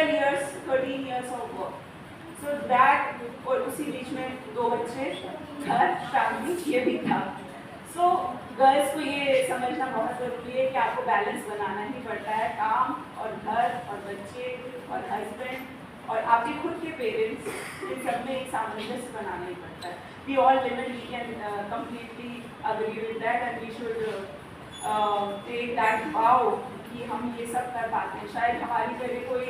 12 years 13 years of work. So that, और उसी बीच में 2 बच्चे, घर, फैमिली, ये भी था. So गर्ल्स को ये समझना बहुत ज़रूरी है कि आपको बैलेंस बनाना ही पड़ता है, काम और घर और बच्चे और हस्बैंड और आपके खुद के पेरेंट्स, इन सब में एक सामंजस्य बनाना ही पड़ता है. We all women, we can completely agree with that and we should take that vow कि हम ये सब कर पाते हैं. शायद हमारी जगह कोई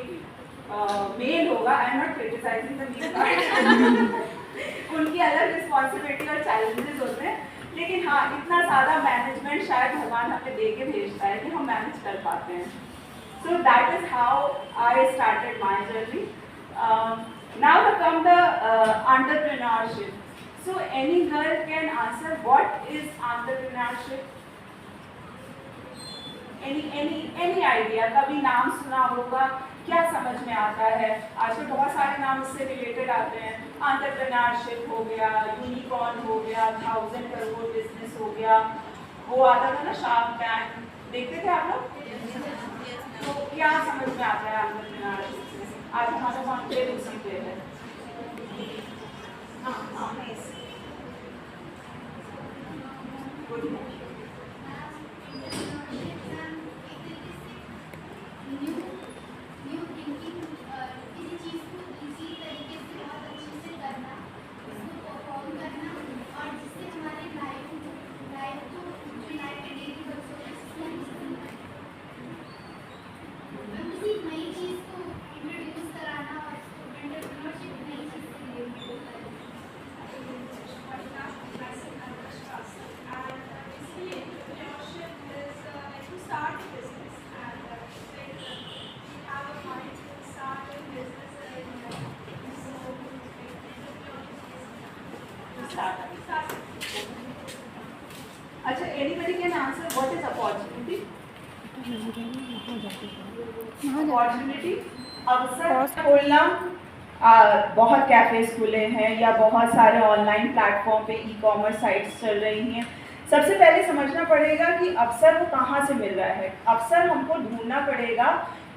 मेल होगा, I am not criticizing the male, उनकी अलग रिस्पॉन्सिबिलिटी और चैलेंजेस होते हैं, लेकिन हाँ इतना ज़्यादा मैनेजमेंट शायद भगवान हमें दे के भेजता है कि हम मैनेज कर पाते हैं. So that is how I started my journey. Now the come the entrepreneurship. So any girl can answer what is entrepreneurship? Any idea? कभी नाम सुना होगा, क्या समझ में आता है? आजकल बहुत सारे नाम इससे रिलेटेड आते हैं. एंटरप्रेन्योरशिप हो गया, यूनिकॉर्न हो गया, 1000 करोड़ बिजनेस हो गया, वो आता था ना शार्क टैंक, देखते थे आप लोग? तो क्या समझ में आता है एंटरप्रेन्योरशिप से? आज हमारा कॉन्टेंट उसी पे है. अच्छा, anybody can answer what is opportunity? Opportunity, अवसर खोलना. बहुत कैफेज खुले हैं या बहुत सारे ऑनलाइन प्लेटफॉर्म पे ई-कॉमर्स साइट्स चल रही हैं. सबसे पहले समझना पड़ेगा कि अवसर वो कहाँ से मिल रहा है. अवसर हमको ढूंढना पड़ेगा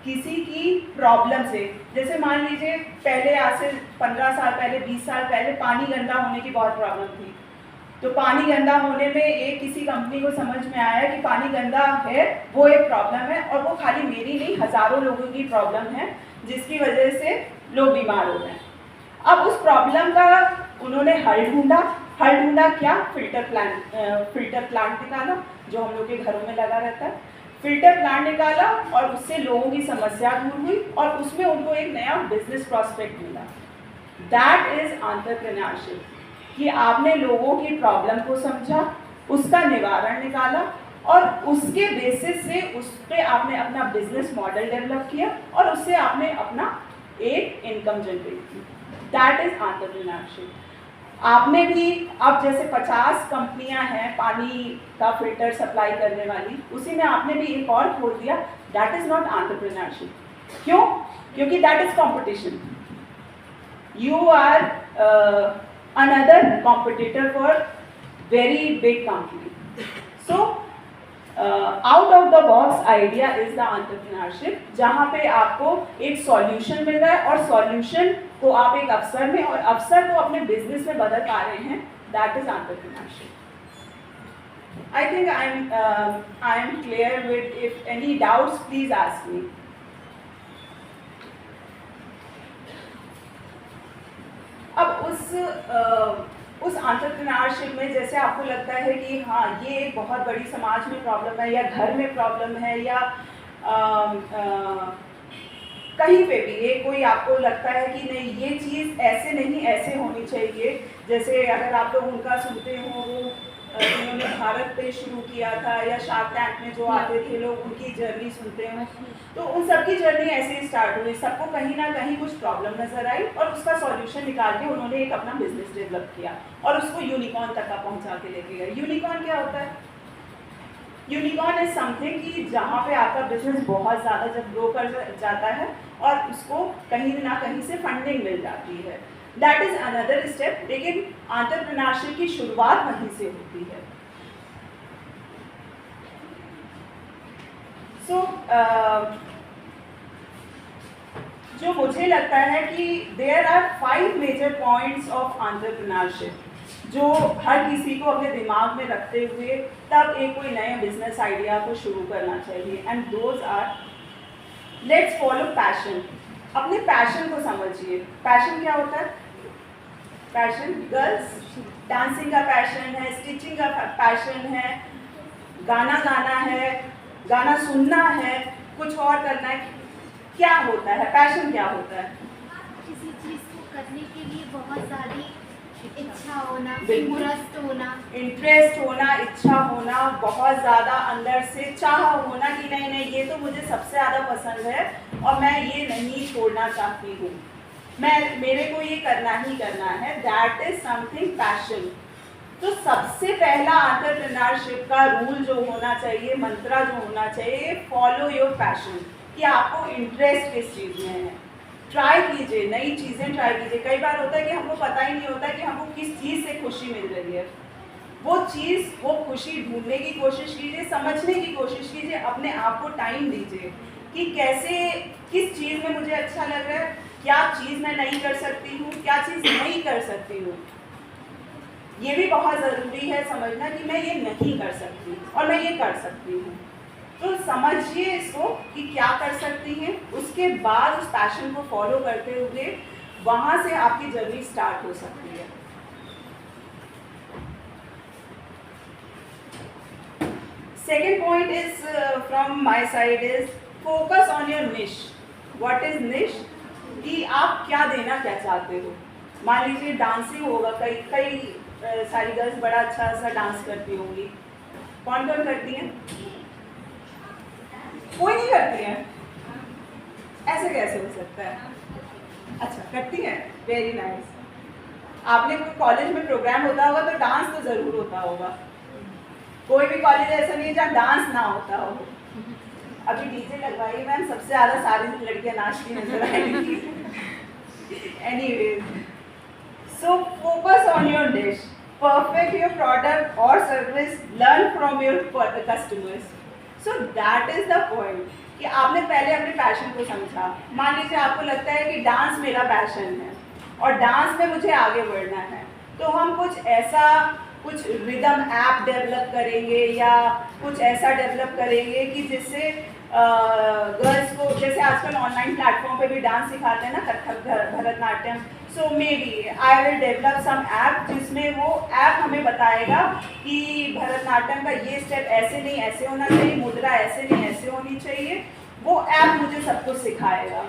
किसी की प्रॉब्लम से. जैसे मान लीजिए पहले आज से 15 साल पहले, 20 साल पहले पानी गंदा होने की बहुत प्रॉब्लम थी. तो पानी गंदा होने में एक किसी कंपनी को समझ में आया कि पानी गंदा है, वो एक प्रॉब्लम है और वो खाली मेरी नहीं, हज़ारों लोगों की प्रॉब्लम है जिसकी वजह से लोग बीमार हो रहे हैं. अब उस प्रॉब्लम का उन्होंने हल ढूंढा. हल ढूंढा क्या? फिल्टर प्लांट निकाला जो हम लोग के घरों में लगा रहता है. फिल्टर प्लांट निकाला और उससे लोगों की समस्या दूर हुई और उसमें उनको एक नया बिजनेस प्रॉस्पेक्ट मिला. दैट इज एंटरप्रेन्योरशिप कि आपने लोगों की प्रॉब्लम को समझा, उसका निवारण निकाला और उसके बेसिस से उस पर आपने अपना बिजनेस मॉडल डेवलप किया और उससे आपने अपना एक इनकम जनरेट की. That is entrepreneurship. आपने भी अब जैसे 50 कंपनियां हैं पानी का फिल्टर सप्लाई करने वाली, उसी में आपने भी एक और खोल दिया. That is not entrepreneurship. क्यों? क्योंकि that is competition. You are another competitor for very big company. So out of the box idea is the entrepreneurship, जहाँ पे आपको एक सॉल्यूशन मिल रहा है और सॉल्यूशन को आप एक अवसर में और अवसर को अपने बिजनेस में बदल पा रहे हैं. That is entrepreneurship. I think I am clear with. If any doubts, please ask me. अब उस एंटरप्रेन्योरशिप में जैसे आपको लगता है कि हाँ ये एक बहुत बड़ी समाज में प्रॉब्लम है या घर में प्रॉब्लम है या कहीं पे भी ये कोई आपको लगता है कि नहीं ये चीज़ ऐसे नहीं ऐसे होनी चाहिए. जैसे अगर आप लोग उनका सुनते हो, वो जिन्होंने भारत पे शुरू किया था या शार्क टैंक में जो आते थे लोग, उनकी जर्नी सुनते हो तो उन सबकी जर्नी ऐसे ही स्टार्ट हुई. सबको कहीं ना कहीं कुछ प्रॉब्लम नजर आई और उसका सॉल्यूशन निकाल के उन्होंने एक अपना बिजनेस डेवलप किया और उसको यूनिकॉर्न तक पहुंचा के लेके गए. यूनिकॉर्न क्या होता है? यूनिकॉर्न इज समथिंग कि जहाँ पे आपका बिजनेस बहुत ज़्यादा जब ग्रो कर जाता है और उसको कहीं ना कहीं से फंडिंग मिल जाती है. That is another step. लेकिन एंटरप्रेन्योरशिप की शुरुआत वहीं से होती है. जो मुझे लगता है कि there are 5 major points of entrepreneurship जो हर किसी को अपने दिमाग में रखते हुए तब एक कोई नए बिजनेस आइडिया को शुरू करना चाहिए। And those are, let's follow passion. अपने पैशन को समझिए। पैशन क्या होता है? पैशन, गर्ल्स डांसिंग का पैशन है, स्टिचिंग का पैशन है, गाना गाना है, गाना सुनना है, कुछ और करना है। क्या होता है पैशन? क्या होता है? किसी चीज को करने के लिए बहुत सारी इच्छा होना, इंटरेस्ट होना, इच्छा होना, बहुत ज़्यादा अंदर से चाह होना कि नहीं नहीं ये तो मुझे सबसे ज़्यादा पसंद है और मैं ये नहीं छोड़ना चाहती हूँ, मेरे को ये करना ही करना है। That is something passion. तो सबसे पहला एंटरप्रेन्योरशिप का रूल जो होना चाहिए, मंत्रा जो होना चाहिए, फॉलो योर पैशन, कि आपको इंटरेस्ट किस चीज़ में है। ट्राई कीजिए, नई चीज़ें ट्राई कीजिए। कई बार होता है कि हमको पता ही नहीं होता कि हमको किस चीज़ से खुशी मिल रही है। वो चीज़, वो खुशी ढूंढने की कोशिश कीजिए, समझने की कोशिश कीजिए, अपने आप को टाइम दीजिए कि कैसे, किस चीज़ में मुझे अच्छा लग रहा है, क्या चीज़ मैं नहीं कर सकती हूँ, क्या चीज़ नहीं कर सकती हूँ। ये भी बहुत ज़रूरी है समझना कि मैं ये नहीं कर सकती और मैं ये कर सकती हूँ। तो समझिए इसको कि क्या कर सकती हैं, उसके बाद उस पैशन को फॉलो करते हुए वहाँ से आपकी जर्नी स्टार्ट हो सकती है। Second point is from my side is focus on your निश। व्हाट इज निश? कि आप क्या देना क्या चाहते हो। मान लीजिए डांसिंग होगा, कई सारी गर्ल्स बड़ा अच्छा सा डांस करती होंगी। कौन कौन करती हैं? कोई नहीं करती है। ऐसे कैसे हो सकता है? अच्छा करती हैं, वेरी नाइस। आपने कोई कॉलेज में प्रोग्राम होता होगा तो डांस तो जरूर होता होगा। कोई भी कॉलेज ऐसा नहीं है जहाँ डांस ना होता हो। अभी डीजे लगवाइए मैम, सबसे ज़्यादा सारी लड़कियाँ नाचती नजर आएंगी। Anyways, so focus on your niche, perfect your product or service, learn from your customers. So that is the point कि आपने पहले अपने पैशन को समझा। मान लीजिए आपको लगता है कि डांस मेरा पैशन है और डांस में मुझे आगे बढ़ना है, तो हम कुछ रिदम ऐप डेवलप करेंगे या कुछ ऐसा डेवलप करेंगे कि जिससे गर्ल्स को, जैसे आजकल ऑनलाइन प्लेटफॉर्म पे भी डांस सिखाते हैं ना, Kathak, Bharatanatyam. So may be I will develop some app जिसमें वो ऐप हमें बताएगा कि भरतनाट्यम का ये स्टेप ऐसे नहीं ऐसे होना चाहिए, मुद्रा ऐसे नहीं ऐसे होनी चाहिए। वो ऐप मुझे सब कुछ सिखाएगा।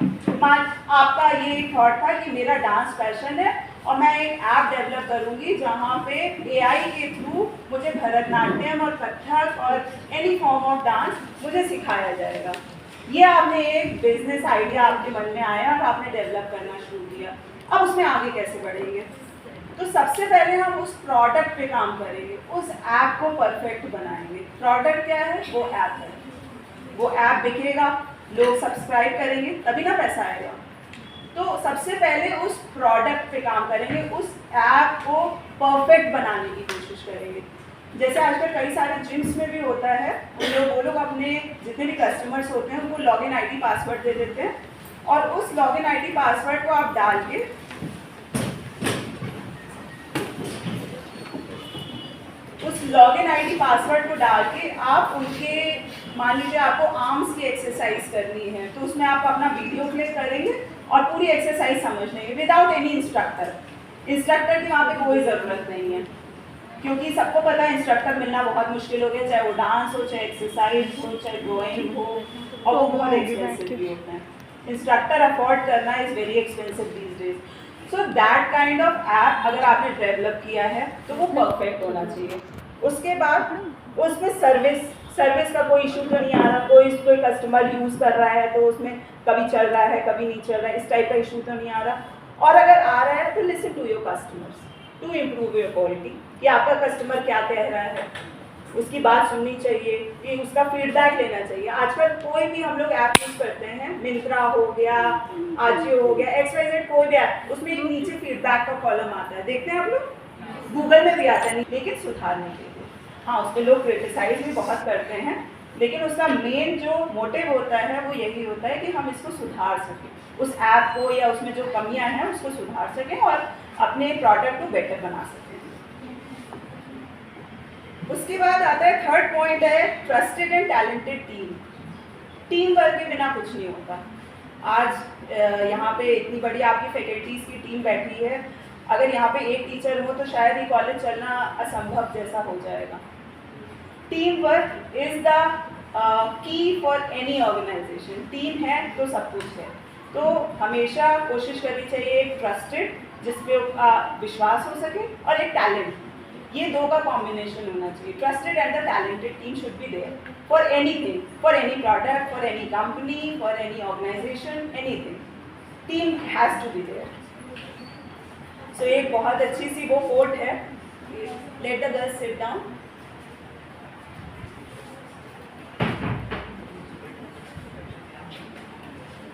आपका ये थॉट था कि मेरा डांस पैशन है और मैं एक ऐप डेवलप करूंगी जहाँ पे AI के थ्रू मुझे भरतनाट्यम और कथक और एनी फॉर्म ऑफ डांस मुझे सिखाया जाएगा। ये आपने एक बिजनेस आइडिया आपके मन में आया और आपने डेवलप करना शुरू किया। अब उसमें आगे कैसे बढ़ेंगे? तो सबसे पहले हम उस प्रोडक्ट पे काम करेंगे, उस ऐप को परफेक्ट बनाएंगे। प्रोडक्ट क्या है? वो ऐप है। वो ऐप बिकेगा, लोग सब्सक्राइब करेंगे, तभी ना पैसा आएगा। तो सबसे पहले उस प्रोडक्ट पे काम करेंगे, उस ऐप को परफेक्ट बनाने की कोशिश करेंगे। जैसे आजकल कई सारे जिम्स में भी होता है, वो लोग अपने जितने भी कस्टमर्स होते हैं उनको लॉगिन ID पासवर्ड दे देते हैं और उस लॉगिन ID पासवर्ड को आप डाल के पासवर्ड को डाल के आप उनके, मान लीजिए आपको आर्म्स की एक्सरसाइज करनी है तो उसमें आप अपना वीडियो क्लिक करेंगे और पूरी एक्सरसाइज समझ लेंगे विदाउट एनी इंस्ट्रक्टर की वहाँ पे कोई ज़रूरत नहीं है, क्योंकि सबको पता है इंस्ट्रक्टर मिलना बहुत मुश्किल हो गया, चाहे वो डांस हो, चाहे एक्सरसाइज हो, चाहे ड्राइंग हो, और वो बहुत एक्सपेंसिव भी होता है। इंस्ट्रक्टर अफोर्ड करना is very expensive these days. So that kind of app अगर आपने डेवलप किया है तो वो परफेक्ट होना चाहिए। उसके बाद उसमें सर्विस का कोई इशू तो नहीं आ रहा, कोई कस्टमर यूज़ कर रहा है तो उसमें कभी चल रहा है कभी नहीं चल रहा है, इस टाइप का इशू तो नहीं आ रहा। और अगर आ रहा है तो listen to your customers to improve your quality, कि आपका कस्टमर क्या कह रहा है, उसकी बात सुननी चाहिए, कि उसका फीडबैक लेना चाहिए। आजकल कोई भी हम लोग ऐप यूज़ करते हैं, मिंत्रा हो गया, आजियो हो गया, XYZ कोई भी ऐप, उसमें एक नीचे फीडबैक का कॉलम आता है, देखते हैं आप लोग, गूगल में भी आता है, लेकिन सुधारने के लिए। हाँ, उस पर लोग क्रिटिसाइज भी बहुत करते हैं, लेकिन उसका मेन जो मोटिव होता है वो यही होता है कि हम इसको सुधार सकें, उस ऐप को या उसमें जो कमियां हैं उसको सुधार सकें और अपने प्रोडक्ट को बेटर बना सकें। उसके बाद आता है थर्ड पॉइंट है trusted and talented team. Team work के बिना कुछ नहीं होता। आज यहाँ पे इतनी बड़ी आपकी फैकल्टीज़ की टीम बैठी है, अगर यहाँ पे एक टीचर हो तो शायद ये कॉलेज चलना असंभव जैसा हो जाएगा। Team work is the key for any organization. Team है तो सब कुछ है। तो हमेशा कोशिश करनी चाहिए एक ट्रस्टेड, जिस पे विश्वास हो सके, और एक टैलेंट, ये दो का कॉम्बिनेशन होना चाहिए। Trusted and the talented team should be there for anything, for any product, for any company, for any organisation, anything. Team has to be there. So एक बहुत अच्छी सी वो कोट है, let the girls sit down.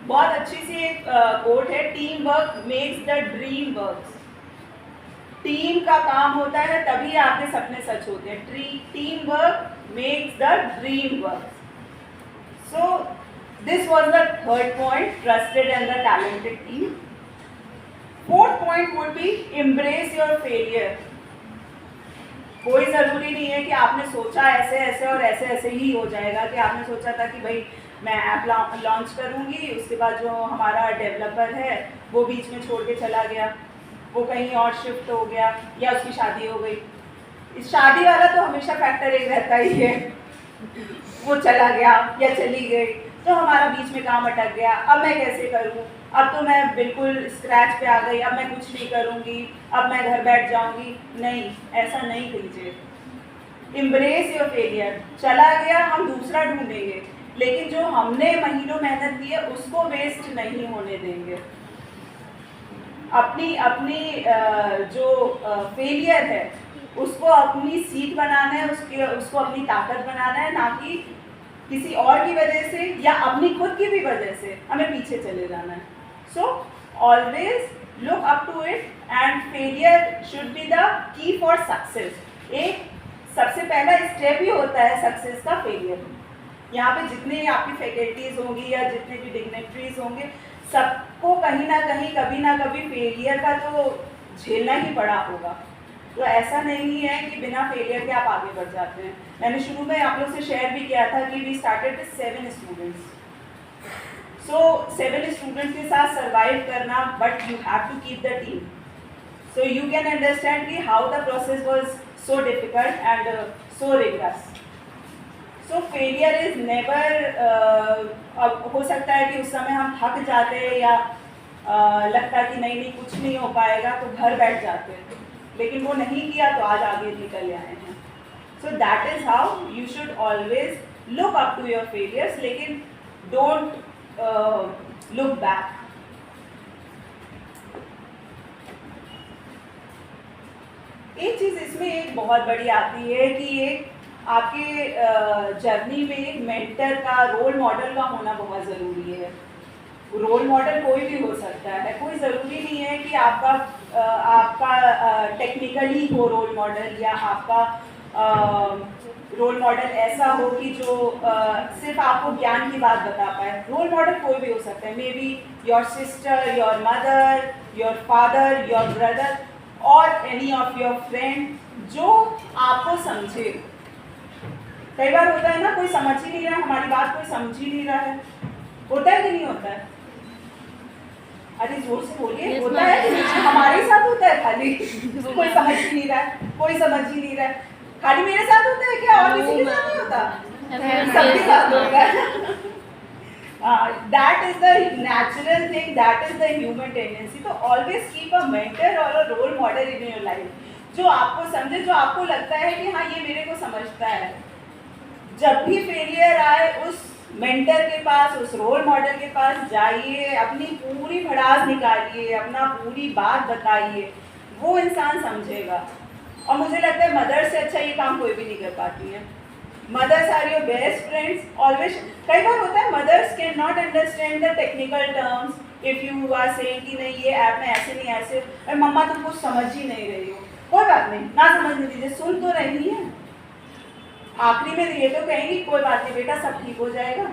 बहुत अच्छी सी एक कोट है, team work makes the dream works. Team का काम होता है तभी आपके सपने सच होते हैं। Team work makes the dream work. So this was the third point, trusted and the talented team. Fourth point would be embrace your failure. कोई ज़रूरी नहीं है कि आपने सोचा ऐसे ऐसे और ऐसे ऐसे ही हो जाएगा, कि आपने सोचा था कि भाई मैं ऐप लॉन्च करूँगी, उसके बाद जो हमारा डेवलपर है वो बीच में छोड़ के चला गया, वो कहीं और शिफ्ट हो गया, या उसकी शादी हो गई। इस शादी वाला तो हमेशा फैक्टर एक रहता ही है, वो चला गया या चली गई तो हमारा बीच में काम अटक गया, अब मैं कैसे करूँ, अब तो मैं बिल्कुल स्क्रैच पे आ गई, अब मैं कुछ नहीं करूँगी, अब मैं घर बैठ जाऊँगी। नहीं, ऐसा नहीं कीजिए। Embrace your failure. चला गया, हम दूसरा ढूंढेंगे, लेकिन जो हमने महीनों मेहनत की है उसको वेस्ट नहीं होने देंगे। अपनी जो फेलियर है उसको अपनी सीख बनाना है, उसको अपनी ताकत बनाना है, ना कि किसी और की वजह से या अपनी खुद की भी वजह से हमें पीछे चले जाना है। So always look up to it, and failure should be the key for success. एक सबसे पहला स्टेप ही होता है सक्सेस का फेलियर। यहाँ पे जितने आपकी फैकल्टीज होंगी या जितने भी डिग्नेटरीज होंगे, सबको कहीं ना कहीं कभी ना कभी फेलियर का तो झेलना ही पड़ा होगा। तो ऐसा नहीं है कि बिना फेलियर के आप आगे बढ़ जाते हैं। मैंने शुरू में आप लोग से शेयर भी किया था कि we started with 7 students. So 7 students के साथ सर्वाइव करना, but you have to keep the team. So you can understand कि how the process was so difficult and so rigorous. So failure is never, अब हो सकता है कि उस समय हम थक जाते हैं या लगता है कि नहीं कुछ नहीं हो पाएगा तो घर बैठ जाते हैं, लेकिन वो नहीं किया तो आज आगे निकल आए हैं। So that is how you should always look up to your failures, लेकिन डोंट लुक बैक। एक चीज़ इसमें एक बहुत बड़ी आती है कि एक आपके जर्नी में एक मेंटर का, रोल मॉडल का होना बहुत ज़रूरी है। रोल मॉडल कोई भी हो सकता है, कोई ज़रूरी नहीं है कि आपका टेक्निकली हो रोल मॉडल, या आपका रोल मॉडल ऐसा हो कि जो सिर्फ आपको ज्ञान की बात बता पाए। रोल मॉडल कोई भी हो सकता है, may be your sister, your mother, your father, your brother, और एनी ऑफ योर फ्रेंड जो आपको समझे। कई बार होता है ना, कोई समझ ही नहीं रहा, हमारी बात कोई समझ ही नहीं रहा है। होता है कि नहीं होता है? अरे जोर से बोलिए। होता है कि नहीं? हमारे साथ होता है खाली कोई समझ ही नहीं रहा है, कोई समझ ही नहीं रहा है। खाली मेरे साथ होता है क्या, और किसी के साथ नहीं होता? सबके साथ होता है। That is the natural thing, that is the human tendency. तो always keep a mentor or a role model in your life, जो आपको समझे, जो आपको लगता है कि हाँ ये मेरे को समझता है। जब भी फेलियर आए उस मेंटर के पास, उस रोल मॉडल के पास जाइए, अपनी पूरी भड़ास निकालिए, अपना पूरी बात बताइए, वो इंसान समझेगा। और मुझे लगता है मदर से अच्छा ये काम कोई भी नहीं कर पाती है। Mothers are your best friends always. कई बार होता है mothers can not understand the technical terms if you are saying कि नहीं ये ऐप में ऐसे नहीं ऐसे, और मम्मा तुम कुछ समझ ही नहीं रही हो। कोई बात नहीं, ना समझने दीजिए, सुन तो रही है। आखिरी में ये तो कहेंगी कोई बात नहीं बेटा सब ठीक हो जाएगा।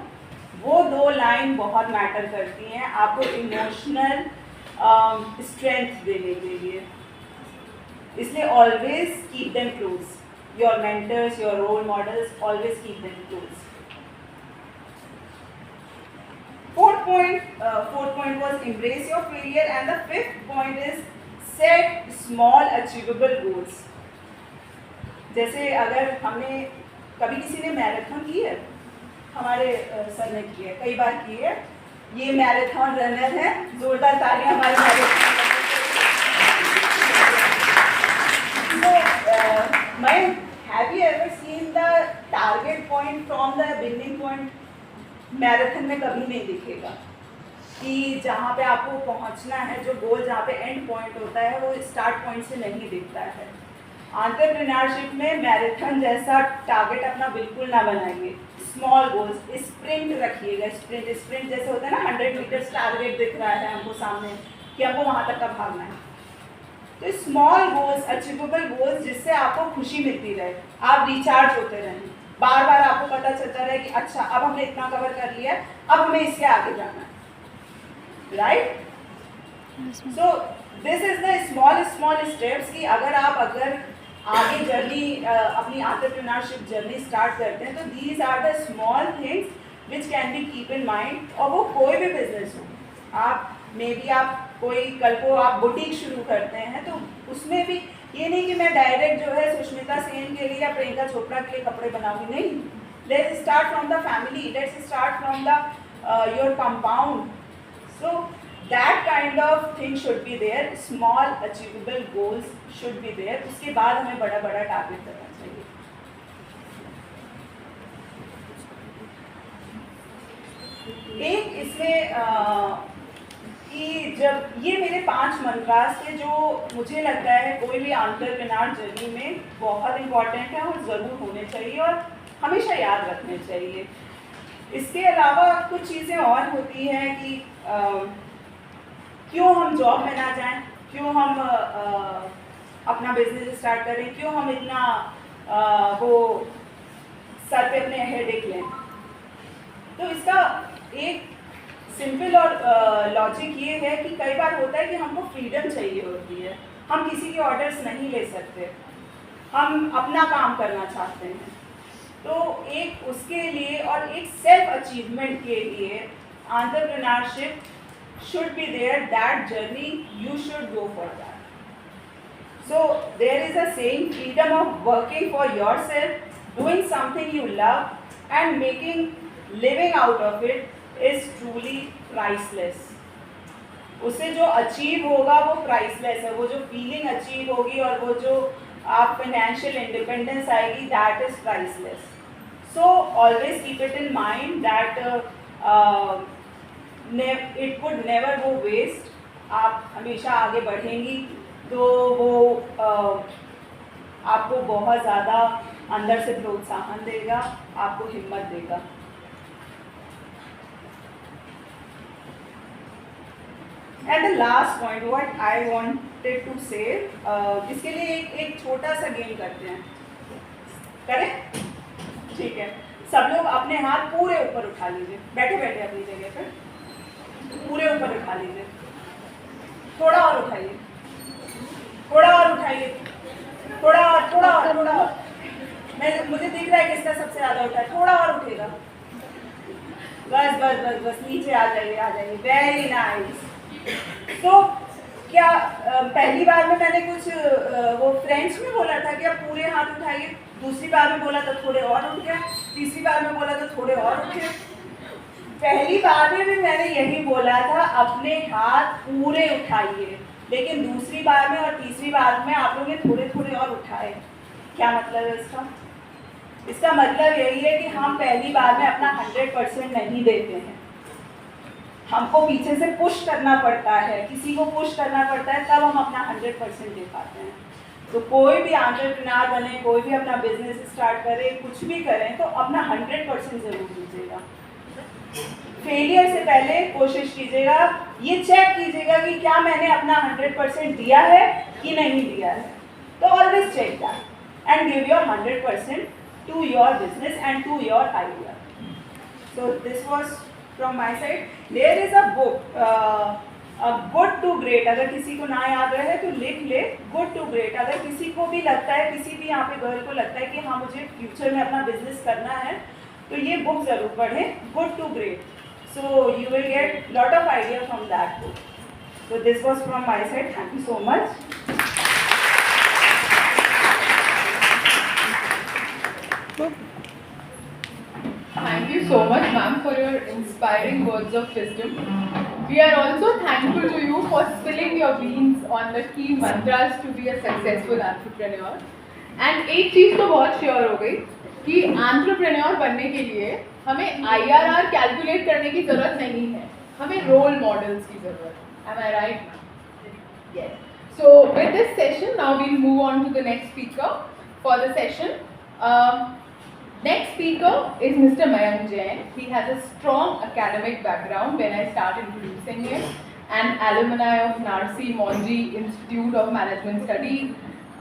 वो 2 लाइन बहुत मैटर करती हैं आपको इमोशनल स्ट्रेंथ देने के लिए। इसलिए always keep them close, your mentors, your role models, always keep them close. Fourth point was embrace your failure, and the fifth point is set small achievable goals. जैसे अगर हमने कभी किसी ने मैराथन की है, हमारे सर ने की है, कई बार की है, ये मैराथन रनर है, जोरदार तालियां हमारे marathon. Have you ever seen the target point from the beginning point? Marathon में कभी नहीं दिखेगा कि जहाँ पे आपको पहुँचना है, जो गोल जहाँ पे एंड पॉइंट होता है वो स्टार्ट पॉइंट से नहीं दिखता है। एंटरप्रेन्योरशिप में मैराथन जैसा टारगेट अपना बिल्कुल ना बनाइए, स्मॉल गोल्स, स्प्रिंट रखिएगा। स्प्रिंट जैसे होता है ना, 100 मीटर्स टारगेट दिख रहा है हमको सामने कि हमको वहाँ तक का भागना है। तो स्मॉल गोल्स, अचीवेबल गोल्स, जिससे आपको खुशी मिलती रहे, आप रिचार्ज होते रहें, बार बार आपको पता चलता रहे कि अच्छा अब हमने इतना कवर कर लिया, अब हमें इसके आगे जाना है, right? So this is the small steps कि अगर आगे जर्नी अपनी एंटरप्रेन्योरशिप जर्नी स्टार्ट करते हैं तो these are the small things which can be keep in mind. और वो कोई भी बिजनेस हो, आप मे बी आप कोई कल को आप बुटीक शुरू करते हैं तो उसमें भी ये नहीं कि मैं डायरेक्ट जो है सुष्मिता सेन के लिए या प्रियंका चोपड़ा के लिए कपड़े बनाऊंगी, नहीं। Let's start from the family, let's start from the your compound. So that kind of thing should be there, small achievable goals should be there. उसके बाद हमें बड़ा बड़ा टारगेट करना चाहिए। एक इसमें कि जब ये मेरे 5 मंत्रास थे जो मुझे लगता है कोई भी एंटरप्रेन्योर जर्नी में बहुत इम्पॉर्टेंट है और ज़रूर होने चाहिए और हमेशा याद रखने चाहिए। इसके अलावा कुछ चीज़ें और होती हैं कि क्यों हम जॉब में ना जाएं, क्यों हम अपना बिजनेस स्टार्ट करें, क्यों हम इतना वो सर पे अपने हेडेक लें। तो इसका एक सिंपल और लॉजिक ये है कि कई बार होता है कि हमको फ्रीडम चाहिए होती है, हम किसी के ऑर्डर्स नहीं ले सकते, हम अपना काम करना चाहते हैं। तो एक उसके लिए और एक सेल्फ अचीवमेंट के लिए entrepreneurship should be there, that journey you should go for that. So there is a saying, freedom of working for yourself, doing something you love and making living out of it is truly priceless. उससे जो achieve होगा वो priceless है, वो जो feeling achieve होगी और वो जो आप फाइनेंशियल इंडिपेंडेंस आएगी, that is priceless. So always keep it in mind that it would never go waste. आप हमेशा आगे बढ़ेंगी तो वो आपको बहुत ज़्यादा अंदर से प्रोत्साहन देगा, आपको हिम्मत देगा। At the last point what I wanted to say, इसके लिए एक छोटा सा गेम करते हैं, करें? ठीक है, सब लोग अपने हाथ पूरे ऊपर उठा लीजिए, बैठे बैठे अपनी जगह पर पूरे ऊपर उठा लीजिए, थोड़ा और उठाइए, थोड़ा और उठाइए, थोड़ा और, थोड़ा और, थोड़ा और। मुझे दिख रहा है किसका सबसे ज़्यादा उठा है, थोड़ा और उठेगा, बस बस बस बस, नीचे आ जाइए, वेरी नाइस। तो क्या पहली बार में मैंने कुछ वो फ्रेंच में बोला था कि आप पूरे हाथ उठाइए, दूसरी बार में बोला तो थोड़े और उठ गए, तीसरी बार में बोला तो थोड़े और उठे। पहली बार में भी मैंने यही बोला था अपने हाथ पूरे उठाइए, लेकिन दूसरी बार में और तीसरी बार में आप लोगों ने थोड़े थोड़े और उठाए। क्या मतलब है इसका? इसका मतलब यही है कि हम पहली बार में अपना 100% नहीं देते हैं, हमको पीछे से पुश करना पड़ता है, किसी को पुश करना पड़ता है, तब हम अपना 100% दे पाते हैं। तो कोई भी एंटरप्रेन्योर बने, कोई भी अपना बिजनेस स्टार्ट करे, कुछ भी करें तो अपना 100% ज़रूर दीजिएगा। फेलियर से पहले कोशिश कीजिएगा, ये चेक कीजिएगा कि क्या मैंने अपना 100% दिया है कि नहीं दिया है। तो always check that and give your 100% to your business and to your idea. So this was from my side. There is a book, good to great. अगर किसी को ना याद रहे तो लिख ले, गुड टू ग्रेट. अगर किसी को भी लगता है, किसी भी यहाँ पे गर्ल को लगता है कि हाँ मुझे फ्यूचर में अपना बिजनेस करना है, तो ये बुक ज़रूर पढ़ें, good to great. So you will get lot of idea from that book. So this was from my side. Thank you so much. Thank you so much, ma'am, for your inspiring words of wisdom. We are also thankful to you for spilling your beans on the key mantras to be a successful entrepreneur. And एक चीज़ तो बहुत sure हो गई कि entrepreneur बनने के लिए हमें IRR कैलकुलेट करने की ज़रूरत नहीं है, हमें रोल मॉडल्स की ज़रूरत है. Am I right? Yes. So with this session, now we'll move on to the next speaker for the session. Next speaker is Mr. Mayank Jain. He has a strong academic background when I start introducing him. An alumni of Narsi Monji Institute of Management Studies,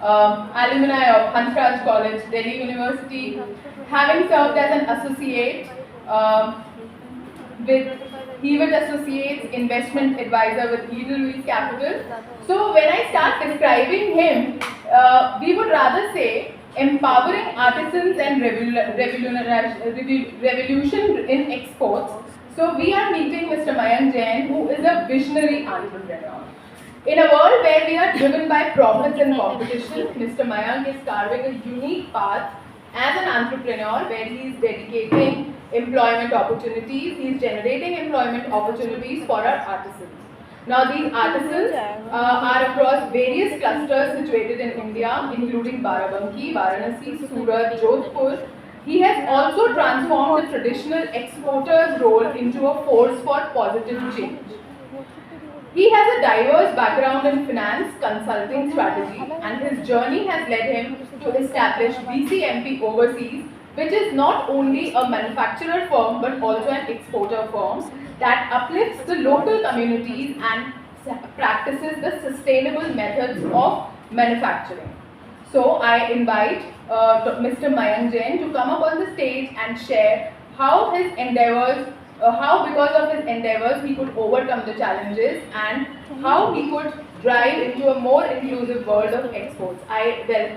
alumni of Hansraj College, Delhi University, having served as an associate with Hewitt Associates, investment advisor with Edelweiss Capital. So when I start describing him, we would rather say empowering artisans and revolution in exports. So we are meeting Mr. Mayank Jain, who is a visionary entrepreneur. In a world where we are driven by profits and competition, Mr. Mayank is carving a unique path as an entrepreneur where he is dedicating employment opportunities, he is generating employment opportunities for our artisans. Now these artisans are across various clusters situated in India, including Barabanki, Varanasi, Surat, Jodhpur. He has also transformed the traditional exporter's role into a force for positive change. He has a diverse background in finance, consulting, strategy, and his journey has led him to establish BCMP Overseas, which is not only a manufacturer firm but also an exporter firm that uplifts the local communities and practices the sustainable methods of manufacturing. So I invite Mr. Mayank Jain to come up on the stage and share how his endeavors, how because of his endeavors he could overcome the challenges and how he could drive into a more inclusive world of exports. I welcome